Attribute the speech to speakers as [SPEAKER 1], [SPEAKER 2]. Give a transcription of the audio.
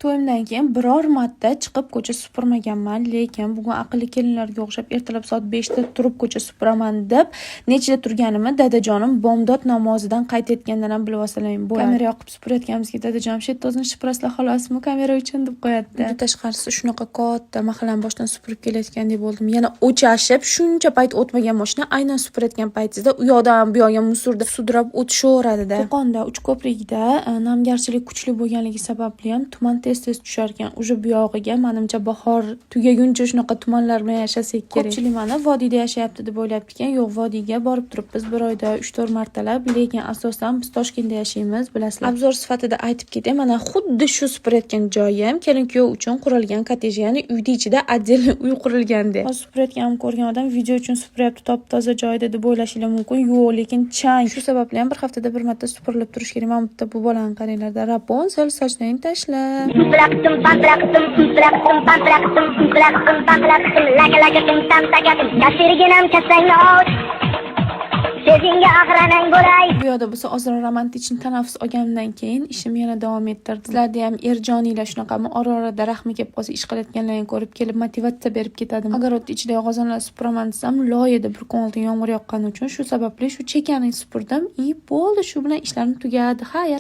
[SPEAKER 1] To'yimdan keyin biror marta chiqib ko'cha supurmaganman, lekin bugun aqlli kelinlarga o'xshab ertalab soat 5 da turib ko'cha supuraman deb nechida turganimni dadajonim bomdod namozidan qayt etgandan ham bilib olsalaring bo'ladi. Kamera yoqib supurayotganimizga dadajonim "Shet o'zini shipiraslar xolasmi kamera uchun" deb qo'yadi. Tashqarisi shunaqa katta mahallani boshdan supurib kelayotgandek bo'ldim. Yana o'chashib, shuncha payt o'tmagan mashina aynan supurayotgan paytingizda u yoqdan bu yoqqa musorda sudrab o'tishaveradi-da. Qo'qonda Uchko'prikda namgarchilik kuchli bo'lganligi sababli ham tuman tez tushar ekan. Uje bu yog'iga menimcha bahor tugaguncha shunaqa tumanlar bilan yashasak kerak. Ko'pchilik mana vodiyda yashayapti deb o'ylabdi ekan. Yo'q, vodiyga borib turibmiz bir oyda 3-4 martalab, lekin asosan biz Toshkentda yashaymiz, bilasizlar. Obzor sifatida aytib ketay, mana xuddi shu supurayotgan joyim kelin-kuyov uchun qurilgan kottej, ya'ni uyning ichida отдельный uy qurilganda. Hozir supurayotganimni ko'rgan odam video uchun supuryapti, top-toza joyda deb o'ylashingiz mumkin. Yo'q, lekin chang. Shu sababli ham bir haftada bir marta supurilib turish kerak. Mana bitta bu bolani qaranglar, Rapunzel sochlarini tashla. Bu yoqda bo'lsa ozroq romantik tanaffus olgandan keyin ishim yana davom ettirdim. Sizlarda ham erjoniylar shunaqami, ora-orada rahmi kelib qolsa ish qilayotganlarni ko'rib kelib motivatsiya berib ketadimi? Огород ichidagi g'ozonlar supuraman desam, loyida bir ko'ngildan yomg'ir yoqqani uchun shu sababli shu chekani supurdim. Bo'ldi, shu bilan ishlarim tugadi. Xayr.